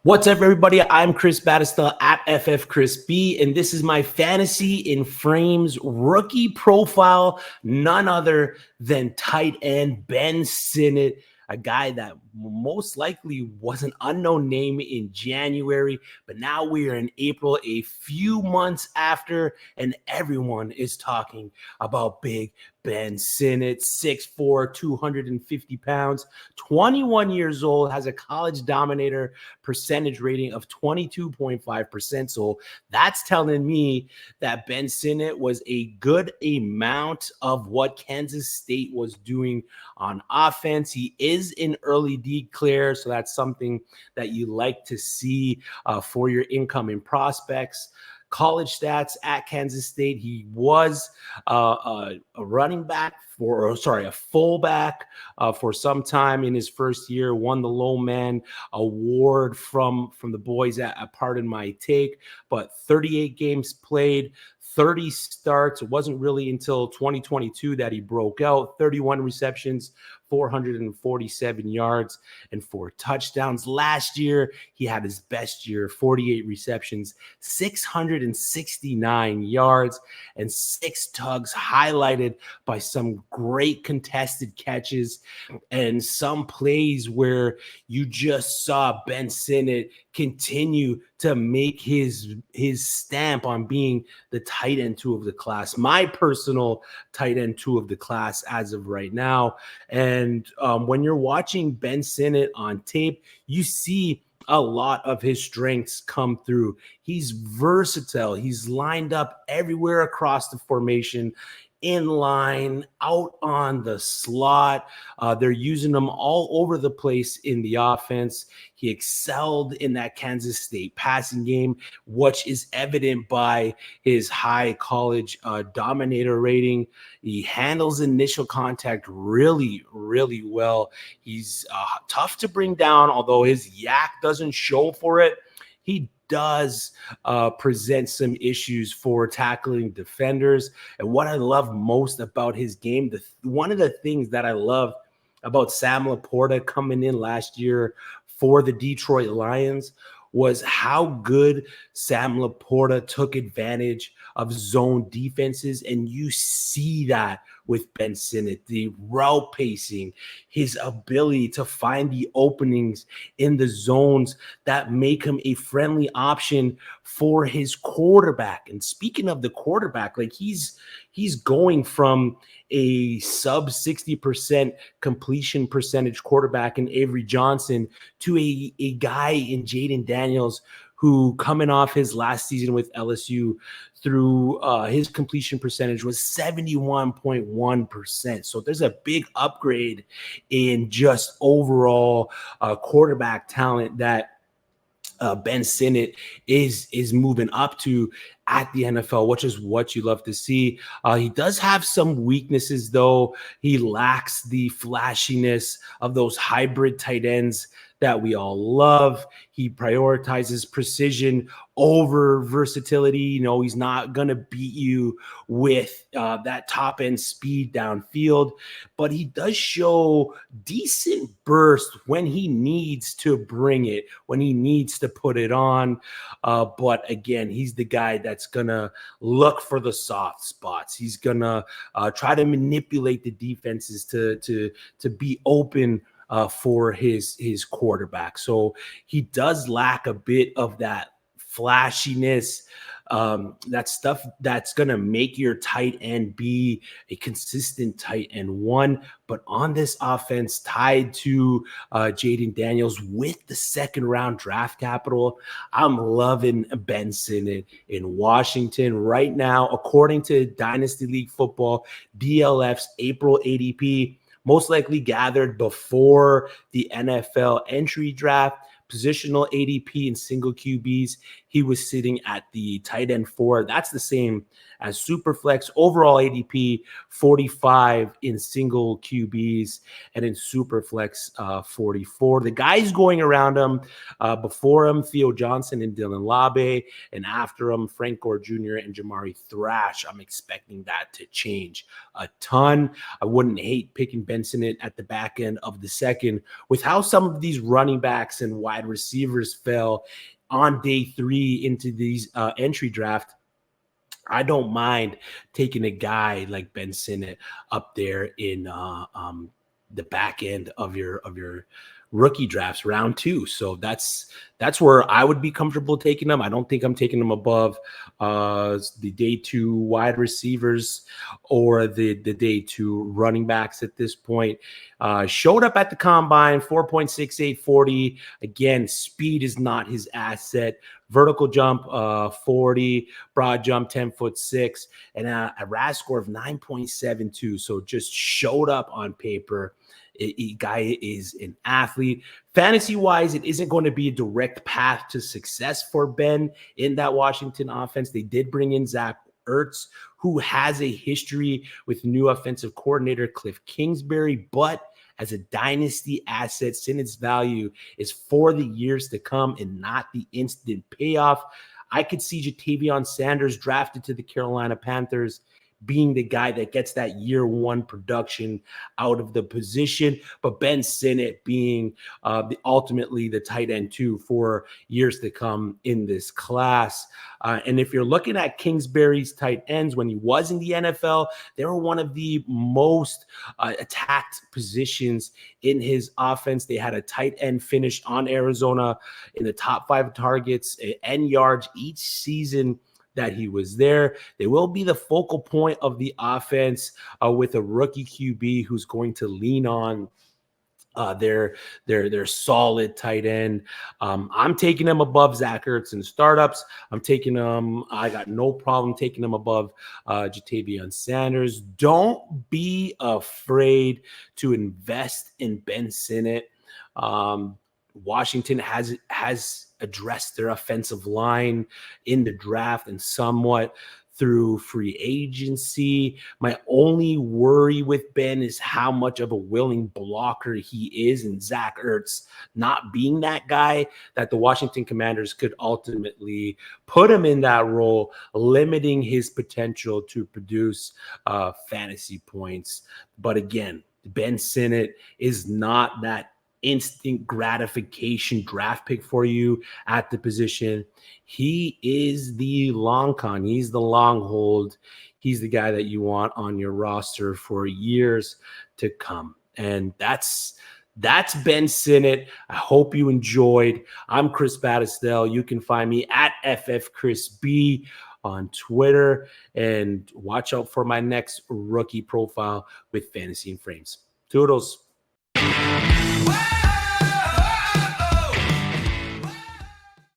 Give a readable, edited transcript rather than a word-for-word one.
What's up, everybody? I'm Chris Battistella at FFChrisB, and this is my Fantasy in Frames rookie profile, none other than tight end Ben Sinnott, a guy that most likely was an unknown name in January, but now we are in April, a few months after, and everyone is talking about big Ben Sinnott, 6'4", 250 pounds, 21 years old, has a college dominator percentage rating of 22.5%. So that's telling me that Ben Sinnott was a good amount of what Kansas State was doing on offense. He is in early declare, so that's something that you like to see for your incoming prospects. College stats at Kansas State, he was a running back a fullback for some time in his first year, won the Low Man Award from the boys at Pardon My Take, but 38 games played, 30 starts. It wasn't really until 2022 that he broke out, 31 receptions, 447 yards, and 4 touchdowns. Last year, he had his best year, 48 receptions, 669 yards, and 6 tugs, highlighted by some great contested catches and some plays where you just saw Ben Sinnott continue to make his stamp on being the tight end 2 of the class, my personal tight end 2 of the class as of right now. And when you're watching Ben Sinnott on tape, you see a lot of his strengths come through. He's versatile. He's lined up everywhere across the formation, in line, out on the slot. They're using him all over the place in the offense. He excelled in that Kansas State passing game, which is evident by his high college dominator rating. He handles initial contact really, really well. He's tough to bring down, although his yak doesn't show for it. He does present some issues for tackling defenders. And what I love most about his game, one of the things that I love about Sam Laporta coming in last year for the Detroit Lions was how good Sam Laporta took advantage of zone defenses. And you see that with Ben Sinnott, the route pacing, his ability to find the openings in the zones that make him a friendly option for his quarterback. And speaking of the quarterback, like he's going from a sub 60% completion percentage quarterback in Avery Johnson to a guy in Jaden Daniels who, coming off his last season with LSU, through his completion percentage was 71.1%. So there's a big upgrade in just overall quarterback talent that Ben Sinnott is moving up to at the NFL, which is what you love to see. He does have some weaknesses, though. He lacks the flashiness of those hybrid tight ends that we all love. He prioritizes precision over versatility. You know, he's not going to beat you with that top end speed downfield, but he does show decent burst when he needs to bring it, when he needs to put it on. But again, he's the guy that's going to look for the soft spots. He's going to try to manipulate the defenses to be open for his quarterback. So he does lack a bit of that flashiness, that stuff that's going to make your tight end be a consistent tight end 1. But on this offense, tied to Jaden Daniels with the second round draft capital, I'm loving Ben Sinnott in Washington right now. According to Dynasty League Football, DLF's April ADP, most likely gathered before the NFL entry draft, positional ADP and single QBs. he was sitting at the tight end 4. That's the same as Superflex. Overall ADP 45 in single QBs, and in Superflex 44. The guys going around him, before him, Theo Johnson and Dylan Labe, and after him, Frank Gore Jr. and Jamari Thrash. I'm expecting that to change a ton. I wouldn't hate picking Ben Sinnott at the back end of the second. With how some of these running backs and wide receivers fell on day 3 into these entry draft, I don't mind taking a guy like Ben Sinnott up there in the back end of your rookie drafts, round 2. So that's where I would be comfortable taking them. I don't think I'm taking them above the day 2 wide receivers or the day 2 running backs at this point. Showed up at the combine, 4.68 40. Again, speed is not his asset. Vertical jump 40, broad jump 10'6", and a RAS score of 9.72. So just showed up on paper. Guy is an athlete. Fantasy-wise, it isn't going to be a direct path to success for Ben in that Washington offense. They did bring in Zach Ertz, who has a history with new offensive coordinator Cliff Kingsbury, but as a dynasty asset, Sinnott's value is for the years to come and not the instant payoff. I could see Jatavion Sanders drafted to the Carolina Panthers being the guy that gets that year 1 production out of the position, but Ben Sinnott being ultimately the tight end 2 for years to come in this class. And if you're looking at Kingsbury's tight ends when he was in the NFL, they were one of the most attacked positions in his offense. They had a tight end finish on Arizona in the top 5 targets and yards each season that he was there. They will be the focal point of the offense with a rookie QB who's going to lean on their solid tight end. I'm taking them above Zach Ertz in startups. I'm taking them. I got no problem taking them above Jatavion Sanders. Don't be afraid to invest in Ben Sinnott. Washington has addressed their offensive line in the draft and somewhat through free agency. My only worry with Ben is how much of a willing blocker he is, and Zach Ertz not being that guy, that the Washington Commanders could ultimately put him in that role, limiting his potential to produce fantasy points. But again, Ben Sinnott is not that instant gratification draft pick for you at the position. He is the long con. He's the long hold. He's the guy that you want on your roster for years to come. And that's Ben Sinnott. I hope you enjoyed. I'm Chris Battistell. You can find me at FFChrisB on Twitter, and watch out for my next rookie profile with Fantasy and Frames. Toodles. Wow.